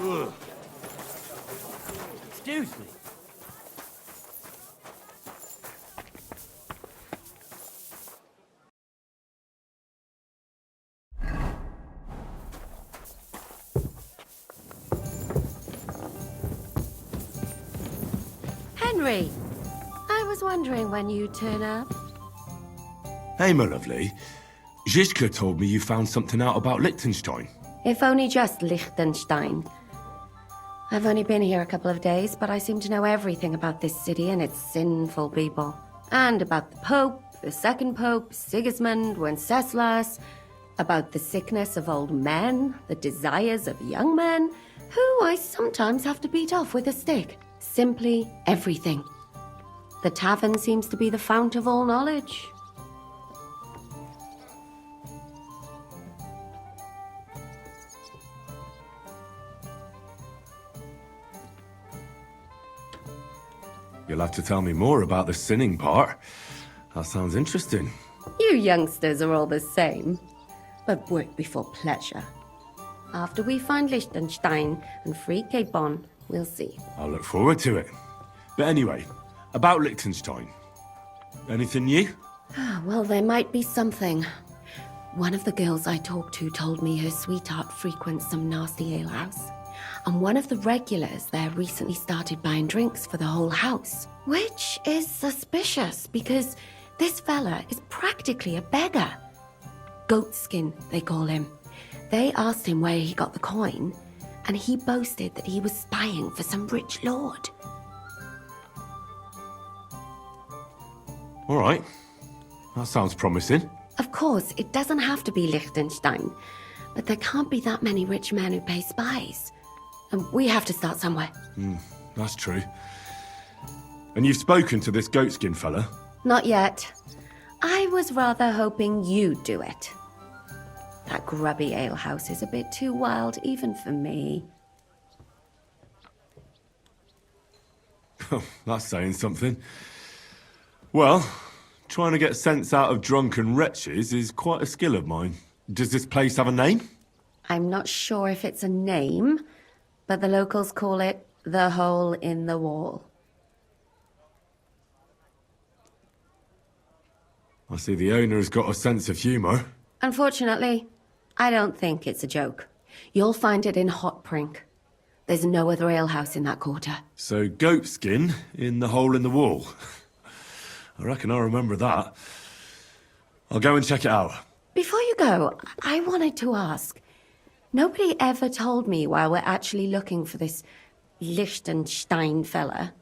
Ugh. Excuse me. Henry, I was wondering when you'd turn up. Hey, my lovely. Zizka told me you found something out about Liechtenstein. If only just Liechtenstein. I've only been here a couple of days, but I seem to know everything about this city and its sinful people. And about the Pope, the second Pope, Sigismund, Wenceslas, about the sickness of old men, the desires of young men, who I sometimes have to beat off with a stick. Simply everything. The tavern seems to be the fount of all knowledge. You'll have to tell me more about the sinning part. That sounds interesting. You youngsters are all the same. But work before pleasure. After we find Liechtenstein and free Cape Bon, we'll see. I'll look forward to it. But anyway, about Liechtenstein. Anything new? Well, there might be something. One of the girls I talked to told me her sweetheart frequents some nasty alehouse. And one of the regulars there recently started buying drinks for the whole house. Which is suspicious, because this fella is practically a beggar. Goatskin, they call him. They asked him where he got the coin, and he boasted that he was spying for some rich lord. All right. That sounds promising. Of course, it doesn't have to be Liechtenstein, but there can't be that many rich men who pay spies. And we have to start somewhere. That's true. And you've spoken to this goatskin fella? Not yet. I was rather hoping you'd do it. That grubby alehouse is a bit too wild, even for me. That's saying something. Well, trying to get sense out of drunken wretches is quite a skill of mine. Does this place have a name? I'm not sure if it's a name, but the locals call it the Hole in the Wall. I see the owner's got a sense of humour. Unfortunately, I don't think it's a joke. You'll find it in Hot Prink. There's no other alehouse in that quarter. So goatskin in the hole in the wall. I reckon I'll remember that. I'll go and check it out. Before you go, I wanted to ask. Nobody ever told me why we're actually looking for this Liechtenstein fella.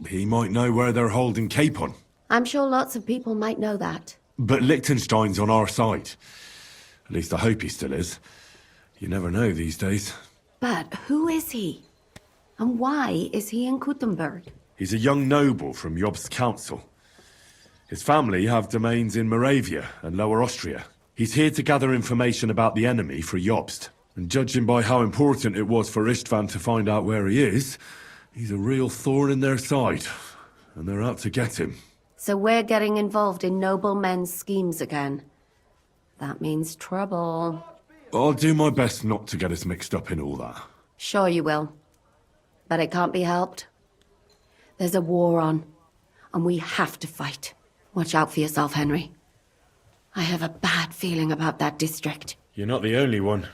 He might know where they're holding Cape on. I'm sure lots of people might know that. But Liechtenstein's on our side. At least I hope he still is. You never know these days. But who is he? And why is he in Kuttenberg? He's a young noble from Jobst's council. His family have domains in Moravia and Lower Austria. He's here to gather information about the enemy for Jobst. And judging by how important it was for Istvan to find out where he is, he's a real thorn in their side. And they're out to get him. So we're getting involved in noblemen's schemes again. That means trouble. I'll do my best not to get us mixed up in all that. Sure you will. But it can't be helped. There's a war on, and we have to fight. Watch out for yourself, Henry. I have a bad feeling about that district. You're not the only one.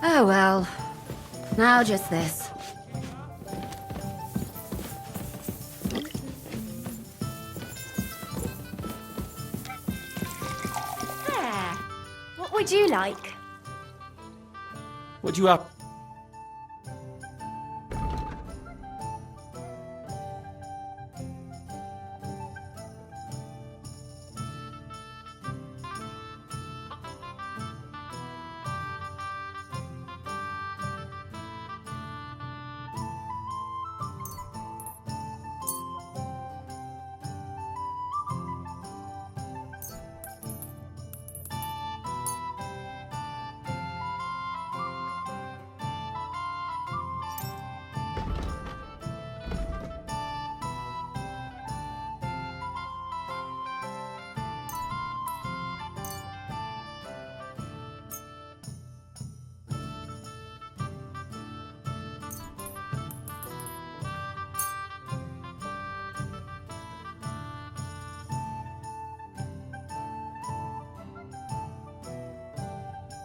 Oh well. Now just this. There. What would you like? What do you have?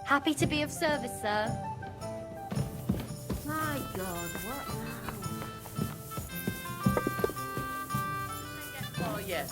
Happy to be of service, sir. My God, what now? Oh, yeah.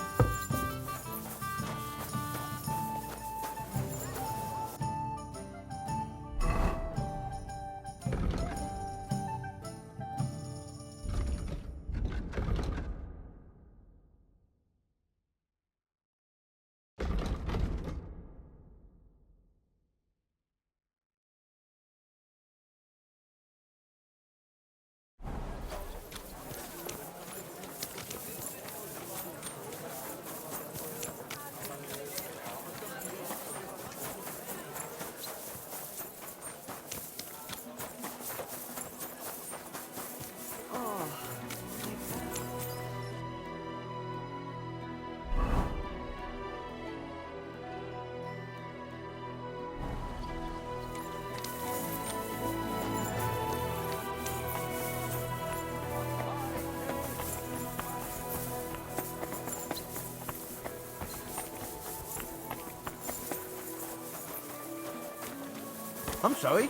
I'm sorry.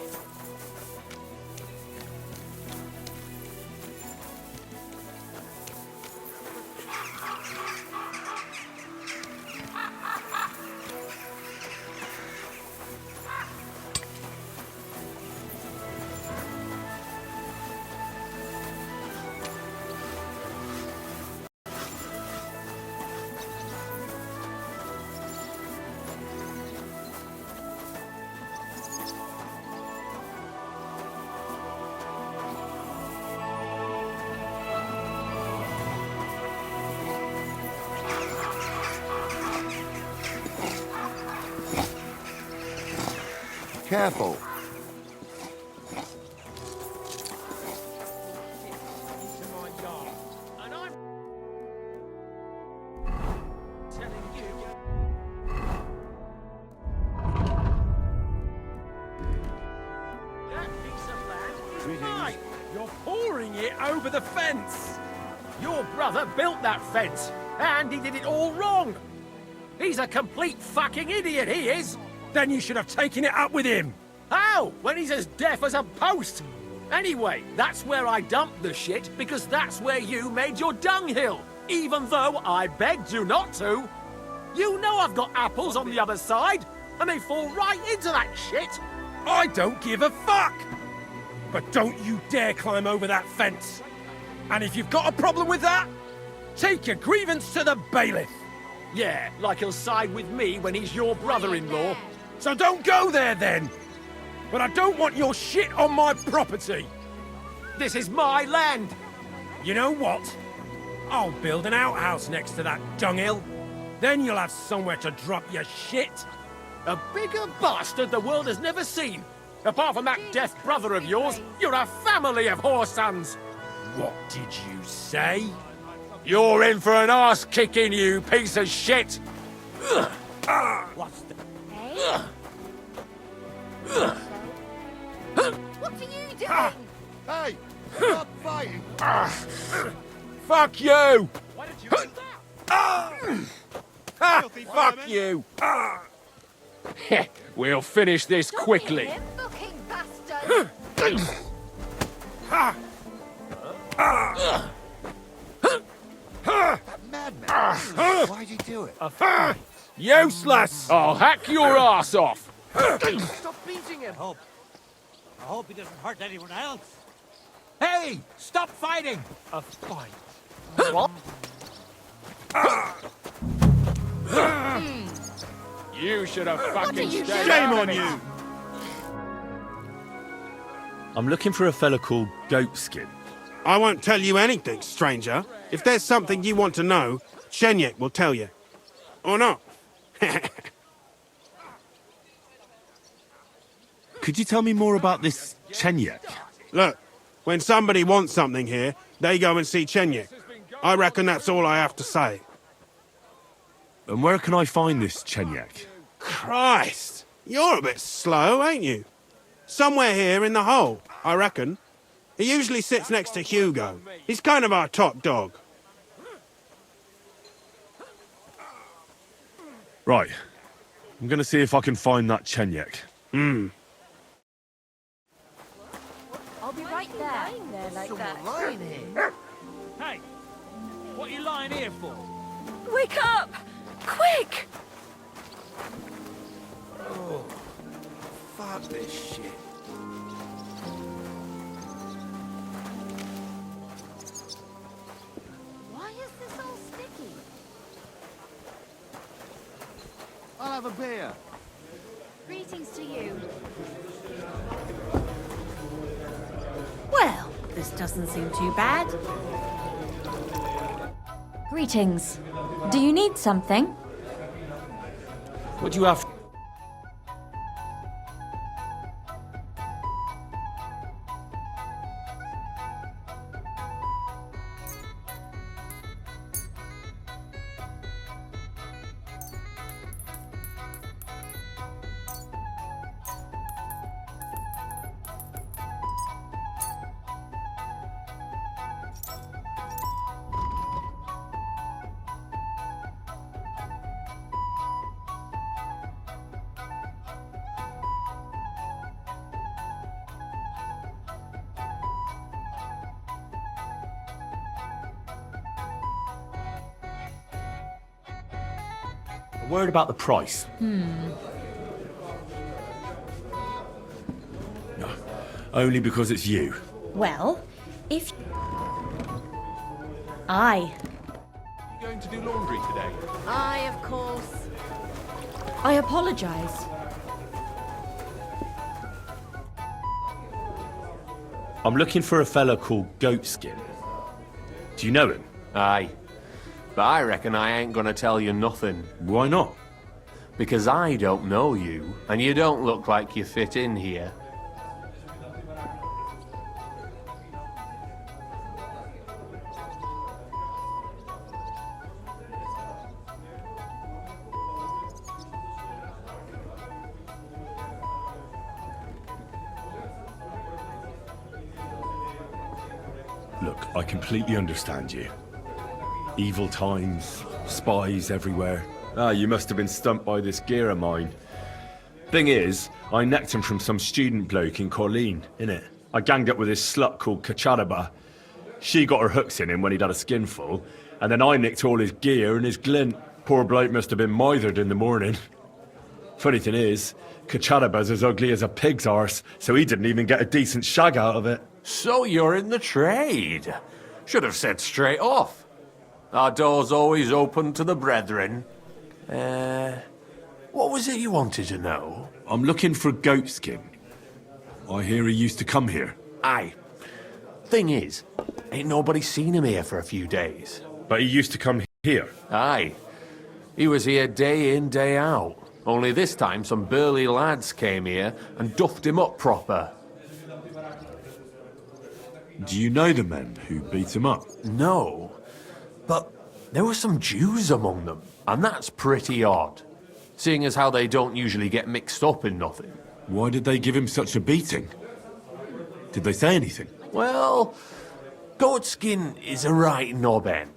Careful. Right, you're pouring it over the fence. Your brother built that fence, and he did it all wrong. He's a complete fucking idiot, he is. Then you should have taken it up with him. How? When he's as deaf as a post. Anyway, that's where I dumped the shit, because that's where you made your dunghill, even though I begged you not to. You know I've got apples on the other side, and they fall right into that shit. I don't give a fuck. But don't you dare climb over that fence. And if you've got a problem with that, take your grievance to the bailiff. Yeah, like he'll side with me when he's your brother-in-law. So don't go there then. But I don't want your shit on my property. This is my land. You know what? I'll build an outhouse next to that dunghill. Then you'll have somewhere to drop your shit. A bigger bastard the world has never seen. Apart from that deaf brother of yours, you're a family of whoresons. What did you say? You're in for an arse kicking, you piece of shit. What's the... Hey? What are you doing? Hey, stop fighting. Fuck you! Why did you do that? Fuck you! We'll finish this quickly. Him, fucking bastard! That madman. Why'd he do it? Useless! I'll hack your ass off! Stop beating him. I hope he doesn't hurt anyone else. Hey! Stop fighting! A fight? What? You should have fucking stayed. Shame on you! I'm looking for a fella called Goatskin. I won't tell you anything, stranger. If there's something you want to know, Shenyek will tell you. Or not. Could you tell me more about this Chenyek? Look, when somebody wants something here, they go and see Shenyek. I reckon that's all I have to say. And where can I find this Chenyek? Christ! You're a bit slow, ain't you? Somewhere here in the hole, I reckon. He usually sits next to Hugo. He's kind of our top dog. Right. I'm gonna see if I can find that Chenyek. there like Someone that. lying here. Hey, what are you lying here for? Wake up! Quick! Oh, fuck this shit. Why is this all sticky? I'll have a beer. Greetings to you. Well, this doesn't seem too bad. Greetings. Do you need something? What do you have? A word about the price. No, only because it's you. Well, if... Aye. You going to do laundry today? Aye, of course. I apologise. I'm looking for a fella called Goatskin. Do you know him? Aye. But I reckon I ain't gonna tell you nothing. Why not? Because I don't know you, and you don't look like you fit in here. Look, I completely understand you. Evil times, spies everywhere. Ah, you must have been stumped by this gear of mine. Thing is, I necked him from some student bloke in Colleen, innit? I ganged up with this slut called Kacharaba. She got her hooks in him when he'd had a skinful, and then I nicked all his gear and his glint. Poor bloke must have been mithered in the morning. Funny thing is, Kacharaba's as ugly as a pig's arse, so he didn't even get a decent shag out of it. So you're in the trade. Should have said straight off. Our door's always open to the brethren. What was it you wanted to know? I'm looking for Goatskin. I hear he used to come here. Aye. Thing is, ain't nobody seen him here for a few days. But he used to come here. Aye. He was here day in, day out. Only this time some burly lads came here and duffed him up proper. Do you know the men who beat him up? No. But there were some Jews among them, and that's pretty odd. Seeing as how they don't usually get mixed up in nothing. Why did they give him such a beating? Did they say anything? Well, Goatskin is a right knob end.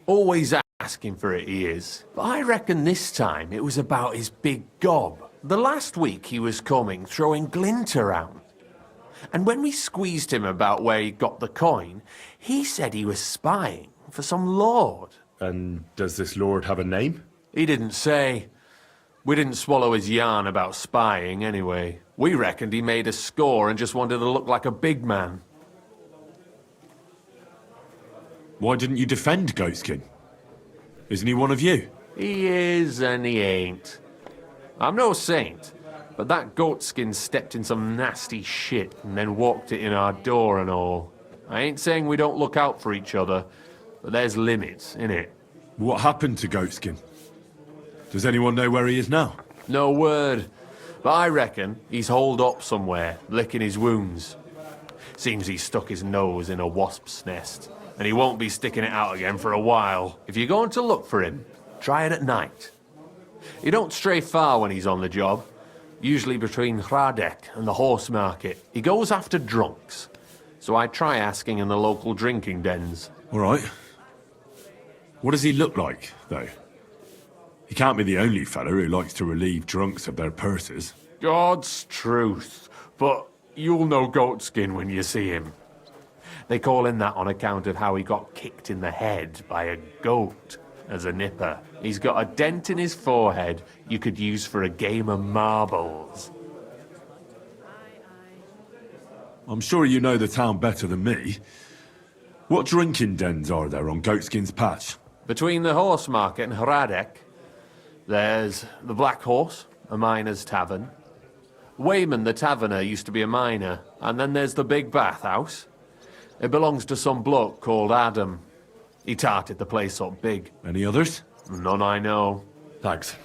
Always asking for it, he is. But I reckon this time it was about his big gob. The last week he was coming, throwing glint around. And when we squeezed him about where he got the coin, he said he was spying for some lord. And does this lord have a name? He didn't say. We didn't swallow his yarn about spying anyway. We reckoned he made a score and just wanted to look like a big man. Why didn't you defend Goatskin? Isn't he one of you? He is and he ain't. I'm no saint, but that Goatskin stepped in some nasty shit and then walked it in our door and all. I ain't saying we don't look out for each other, but there's limits, innit? What happened to Goatskin? Does anyone know where he is now? No word, but I reckon he's holed up somewhere, licking his wounds. Seems he stuck his nose in a wasp's nest, and he won't be sticking it out again for a while. If you're going to look for him, try it at night. He don't stray far when he's on the job, usually between Hradec and the horse market. He goes after drunks, so I try asking in the local drinking dens. All right. What does he look like, though? He can't be the only fella who likes to relieve drunks of their purses. God's truth, but you'll know Goatskin when you see him. They call him that on account of how he got kicked in the head by a goat as a nipper. He's got a dent in his forehead you could use for a game of marbles. I'm sure you know the town better than me. What drinking dens are there on Goatskin's Patch? Between the horse market and Hradec, there's the Black Horse, a miner's tavern. Wayman the taverner used to be a miner, and then there's the Big Bathhouse. It belongs to some bloke called Adam. He tarted the place up big. Any others? None I know. Thanks.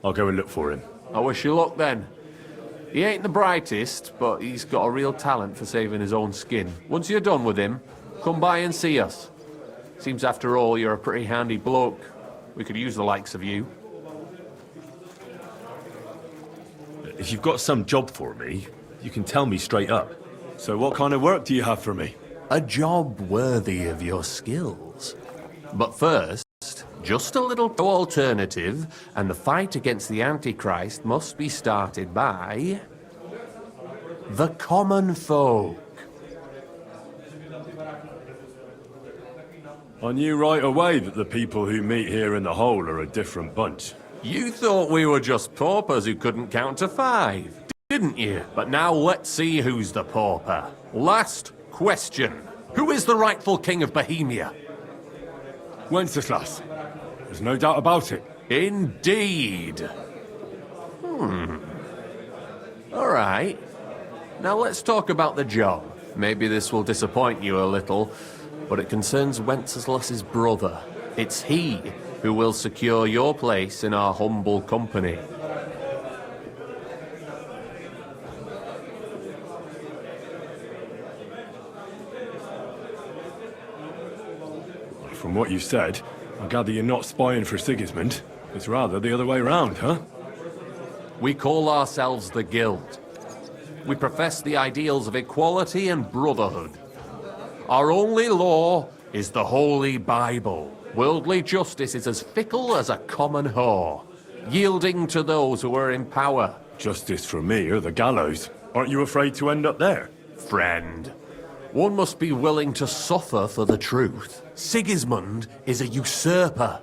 I'll go and look for him. I wish you luck then. He ain't the brightest, but he's got a real talent for saving his own skin. Once you're done with him, come by and see us. Seems after all you're a pretty handy bloke. We could use the likes of you. If you've got some job for me, you can tell me straight up. So what kind of work do you have for me? A job worthy of your skills. But first, just a little alternative, and the fight against the Antichrist must be started by the common folk. I knew right away that the people who meet here in the hole are a different bunch. You thought we were just paupers who couldn't count to 5, didn't you? But now let's see who's the pauper. Last question. Who is the rightful king of Bohemia? Wenceslas. There's no doubt about it. Indeed. All right. Now let's talk about the job. Maybe this will disappoint you a little, but it concerns Wenceslas's brother. It's he who will secure your place in our humble company. From what you said, I gather you're not spying for Sigismund. It's rather the other way round, huh? We call ourselves the Guild. We profess the ideals of equality and brotherhood. Our only law is the Holy Bible. Worldly justice is as fickle as a common whore, yielding to those who are in power. Justice for me or the gallows. Aren't you afraid to end up there? Friend, one must be willing to suffer for the truth. Sigismund is a usurper.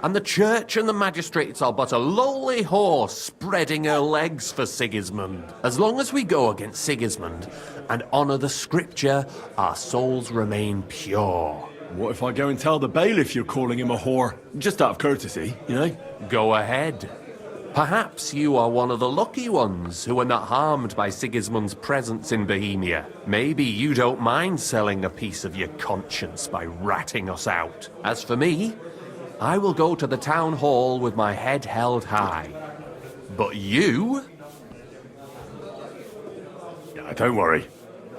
And the church and the magistrates are but a lowly horse spreading her legs for Sigismund. As long as we go against Sigismund and honour the scripture, our souls remain pure. What if I go and tell the bailiff you're calling him a whore? Just out of courtesy, you know? Go ahead. Perhaps you are one of the lucky ones who are not harmed by Sigismund's presence in Bohemia. Maybe you don't mind selling a piece of your conscience by ratting us out. As for me, I will go to the town hall with my head held high. But you? Yeah, don't worry.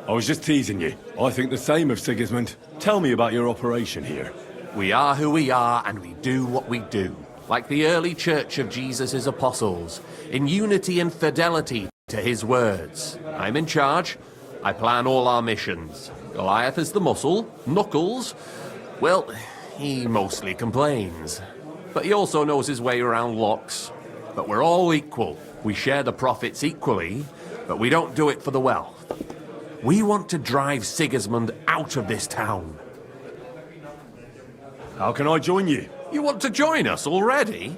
I was just teasing you. I think the same of Sigismund. Tell me about your operation here. We are who we are, and we do what we do. Like the early church of Jesus' apostles, in unity and fidelity to his words. I'm in charge. I plan all our missions. Goliath is the muscle. Knuckles, well, he mostly complains. But he also knows his way around locks. But we're all equal. We share the profits equally, but we don't do it for the wealth. We want to drive Sigismund out of this town. How can I join you? You want to join us already?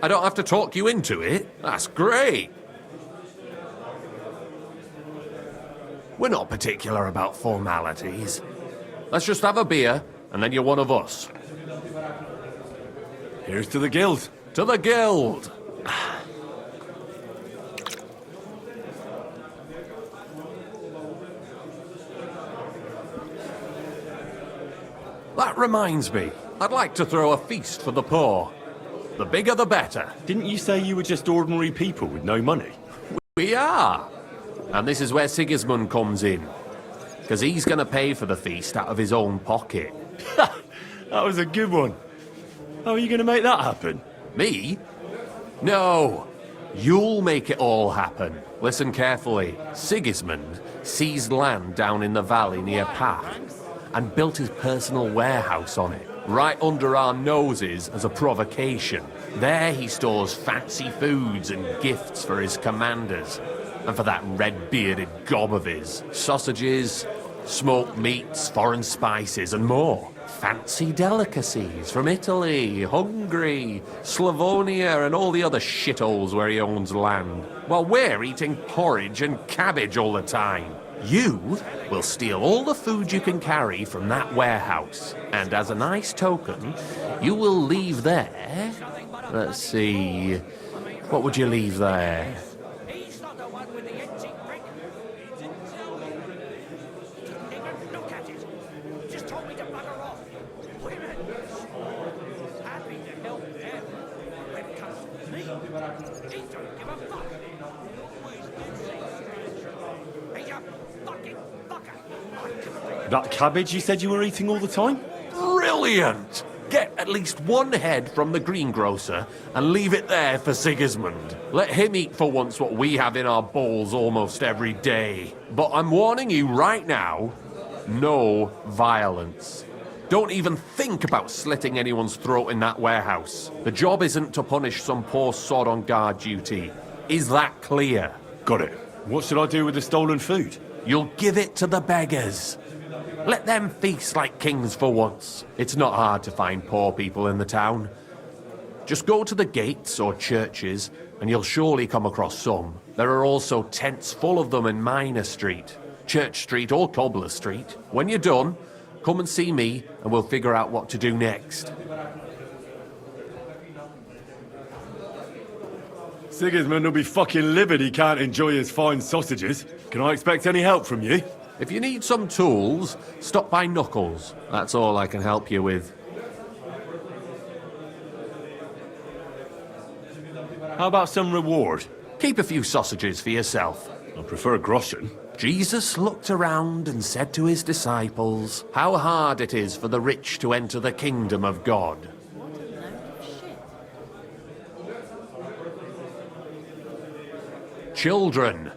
I don't have to talk you into it. That's great. We're not particular about formalities. Let's just have a beer, and then you're one of us. Here's to the Guild. To the Guild! That reminds me, I'd like to throw a feast for the poor. The bigger the better. Didn't you say you were just ordinary people with no money? We are. And this is where Sigismund comes in. Because he's going to pay for the feast out of his own pocket. That was a good one. How are you going to make that happen? Me? No. You'll make it all happen. Listen carefully. Sigismund seized land down in the valley near Path and built his personal warehouse on it, right under our noses as a provocation. There he stores fancy foods and gifts for his commanders, and for that red-bearded gob of his. Sausages, Smoked meats, foreign spices, and more. Fancy delicacies from Italy, Hungary, Slavonia, and all the other shitholes where he owns land. While we're eating porridge and cabbage all the time. You will steal all the food you can carry from that warehouse. And as a nice token, you will leave there... Let's see... What would you leave there? He's not the one with the itchy prick. He didn't tell me. He didn't even look at it. He just told me to bugger off. Women. Happy to help them. When it comes to me, he don't give a fuck. He's a fucking fucker. That cabbage you said you were eating all the time? Brilliant! Get at least one head from the greengrocer and leave it there for Sigismund. Let him eat for once what we have in our bowls almost every day. But I'm warning you right now, no violence. Don't even think about slitting anyone's throat in that warehouse. The job isn't to punish some poor sod on guard duty. Is that clear? Got it. What should I do with the stolen food? You'll give it to the beggars. Let them feast like kings for once. It's not hard to find poor people in the town. Just go to the gates or churches, and you'll surely come across some. There are also tents full of them in Minor Street, Church Street or Cobbler Street. When you're done, come and see me, and we'll figure out what to do next. Sigismund will be fucking livid he can't enjoy his fine sausages. Can I expect any help from you? If you need some tools, stop by Knuckles. That's all I can help you with. How about some reward? Keep a few sausages for yourself. I prefer groschen. Jesus looked around and said to his disciples, how hard it is for the rich to enter the kingdom of God. Children,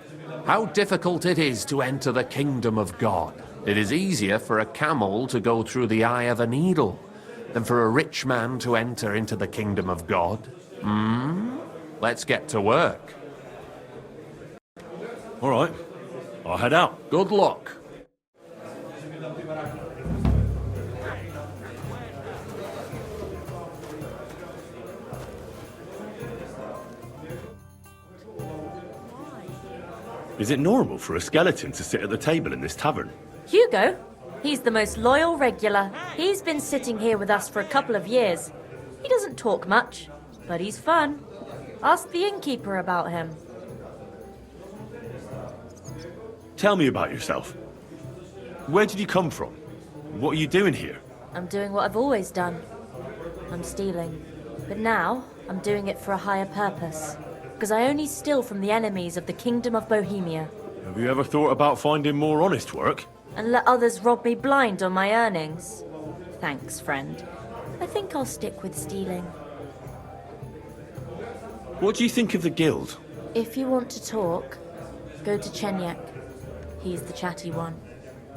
how difficult it is to enter the kingdom of God. It is easier for a camel to go through the eye of a needle than for a rich man to enter into the kingdom of God. Let's get to work. All right, I'll head out. Good luck. Is it normal for a skeleton to sit at the table in this tavern? Hugo? He's the most loyal regular. He's been sitting here with us for a couple of years. He doesn't talk much, but he's fun. Ask the innkeeper about him. Tell me about yourself. Where did you come from? What are you doing here? I'm doing what I've always done. I'm stealing. But now, I'm doing it for a higher purpose. Because I only steal from the enemies of the Kingdom of Bohemia. Have you ever thought about finding more honest work? And let others rob me blind on my earnings? Thanks, friend. I think I'll stick with stealing. What do you think of the guild? If you want to talk, go to Chenyak. He's the chatty one.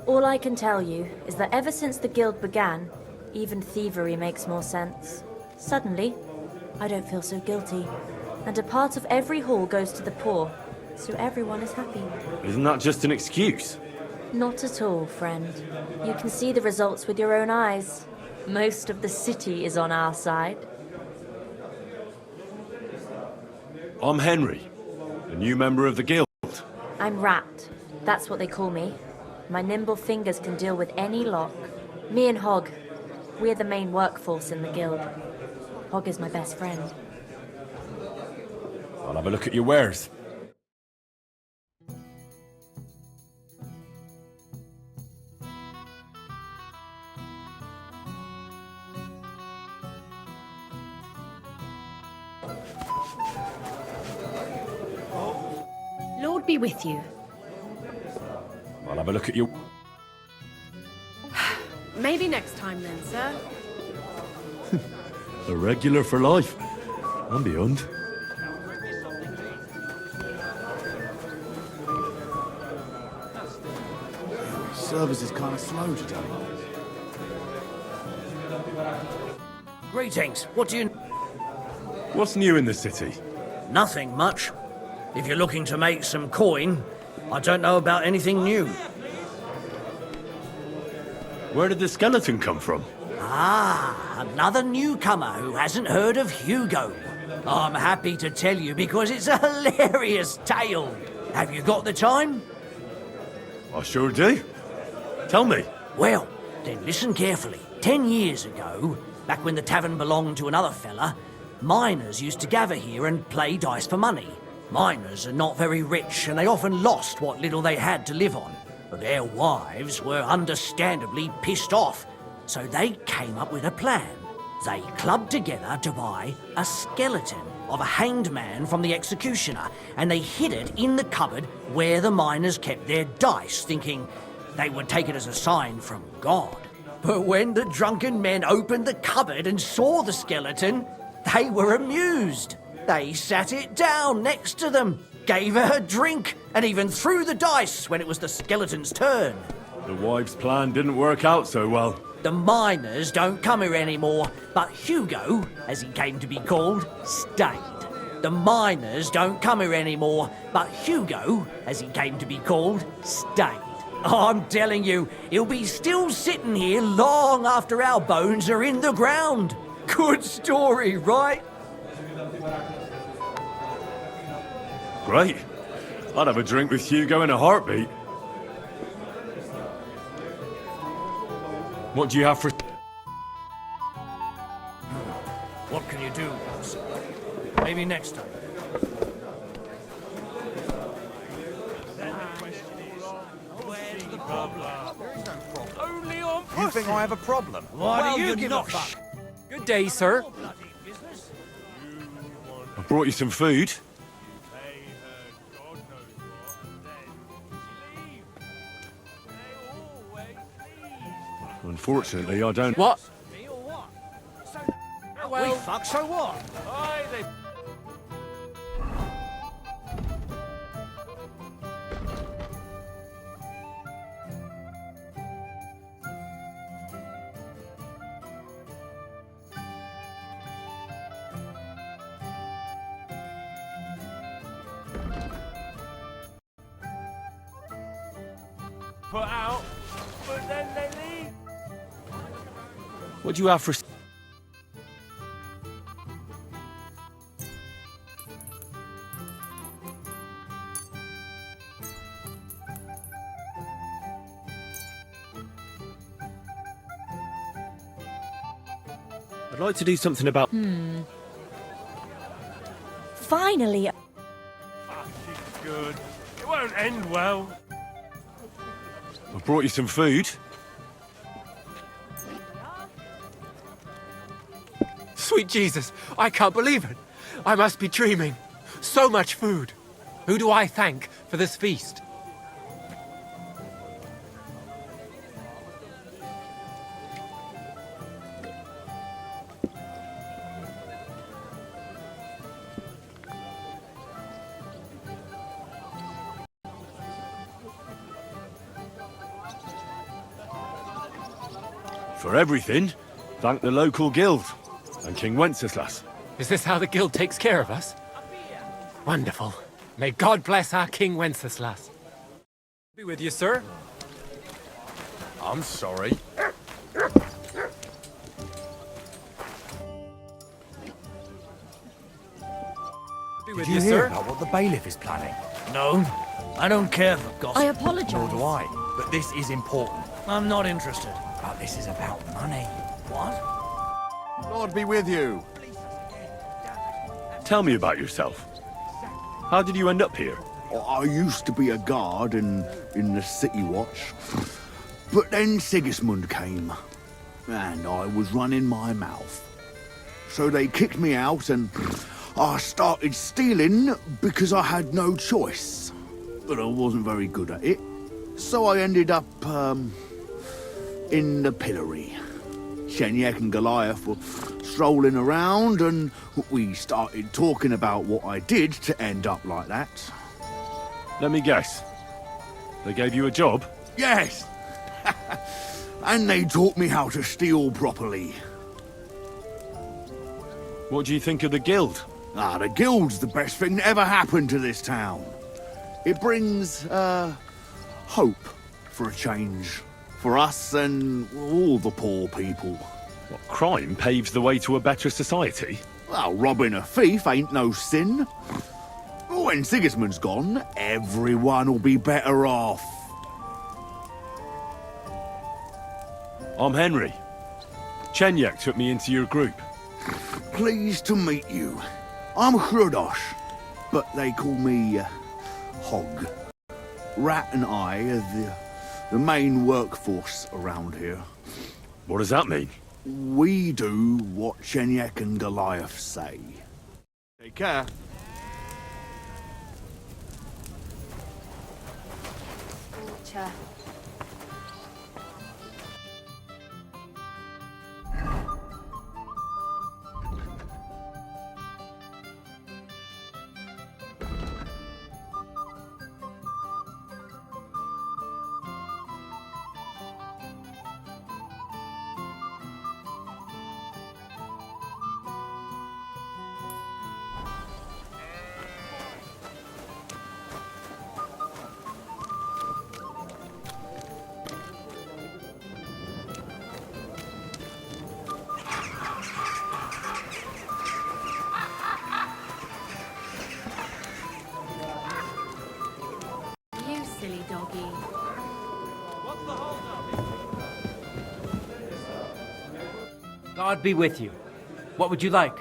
All I can tell you is that ever since the guild began, even thievery makes more sense. Suddenly, I don't feel so guilty. And a part of every haul goes to the poor, so everyone is happy. Isn't that just an excuse? Not at all, friend. You can see the results with your own eyes. Most of the city is on our side. I'm Henry, a new member of the guild. I'm Rat. That's what they call me. My nimble fingers can deal with any lock. Me and Hog, we're the main workforce in the guild. Hog is my best friend. I'll have a look at your wares. Lord be with you. I'll have a look at your... Maybe next time then, sir. A regular for life. And beyond. Service is kind of slow today. Greetings. What do you... What's new in the city? Nothing much. If you're looking to make some coin, I don't know about anything new. Where did the skeleton come from? Ah, another newcomer who hasn't heard of Hugo. I'm happy to tell you because it's a hilarious tale. Have you got the time? I sure do. Tell me. Well, then listen carefully. 10 years ago, back when the tavern belonged to another fella, miners used to gather here and play dice for money. Miners are not very rich and they often lost what little they had to live on. But their wives were understandably pissed off, so they came up with a plan. They clubbed together to buy a skeleton of a hanged man from the executioner, and they hid it in the cupboard where the miners kept their dice, thinking they would take it as a sign from God. But when the drunken men opened the cupboard and saw the skeleton, they were amused. They sat it down next to them, gave her a drink, and even threw the dice when it was the skeleton's turn. The wives' plan didn't work out so well. The miners don't come here anymore, but Hugo, as he came to be called, stayed. The miners don't come here anymore, but Hugo, as he came to be called, stayed. I'm telling you, he'll be still sitting here long after our bones are in the ground. Good story, right? Great. I'd have a drink with Hugo in a heartbeat. What do you have for... What can you do? Maybe next time. Where's the problem? There is no problem. Only on pussy. You think I have a problem? Why do you give a fuck? Good day, sir. I brought you some food. Unfortunately, I don't... What? Well, fuck, so what? Put out, but then they leave. What do you have for... I'd like to do something about... Finally! Fucking good. It won't end well. I brought you some food. Sweet Jesus, I can't believe it. I must be dreaming. So much food. Who do I thank for this feast? For everything, thank the local guild and King Wenceslas. Is this how the guild takes care of us? Wonderful. May God bless our King Wenceslas. Be with you, sir. I'm sorry. Be with you, sir. About what the bailiff is planning? No, I don't care for gossip. I apologize. Nor do I. But this is important. I'm not interested. But this is about money. What? Lord be with you. Tell me about yourself. How did you end up here? I used to be a guard in the city watch. But then Sigismund came. And I was running my mouth. So they kicked me out and I started stealing because I had no choice. But I wasn't very good at it. So I ended up, in the pillory. Shenyek and Goliath were strolling around and we started talking about what I did to end up like that. Let me guess. They gave you a job? Yes! And they taught me how to steal properly. What do you think of the guild? The guild's the best thing that ever happened to this town. It brings, hope for a change. For us and all the poor people. What, crime paves the way to a better society? Well, robbing a thief ain't no sin. When Sigismund's gone, everyone will be better off. I'm Henry. Chenyek took me into your group. Pleased to meet you. I'm Hrudosh, but they call me Hog. Rat and I are the main workforce around here. What does that mean? We do what Chenyek and Goliath say. Take care. Chair. You silly doggy. What's the hold-up? God be with you. What would you like?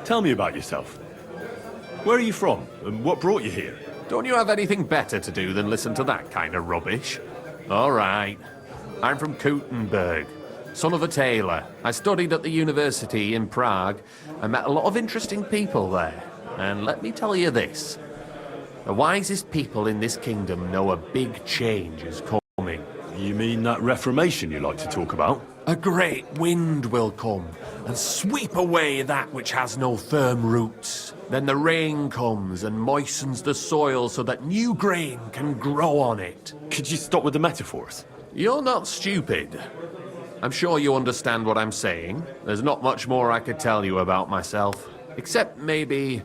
Tell me about yourself. Where are you from, and what brought you here? Don't you have anything better to do than listen to that kind of rubbish? All right. I'm from Kutná, son of a tailor. I studied at the university in Prague and met a lot of interesting people there. And let me tell you this. The wisest people in this kingdom know a big change is coming. You mean that Reformation you like to talk about? A great wind will come and sweep away that which has no firm roots. Then the rain comes and moistens the soil so that new grain can grow on it. Could you stop with the metaphors? You're not stupid. I'm sure you understand what I'm saying. There's not much more I could tell you about myself. Except maybe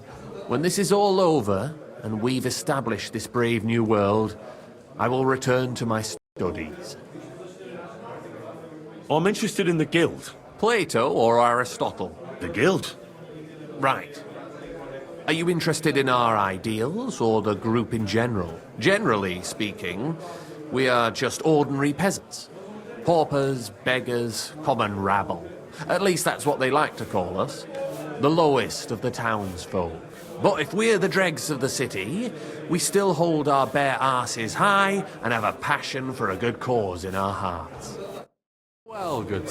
when this is all over and we've established this brave new world, I will return to my studies. I'm interested in the Guild. Plato or Aristotle? The Guild? Right. Are you interested in our ideals or the group in general? Generally speaking, we are just ordinary peasants. Paupers, beggars, common rabble. At least that's what they like to call us. The lowest of the townsfolk. But if we're the dregs of the city, we still hold our bare arses high and have a passion for a good cause in our hearts. Well, good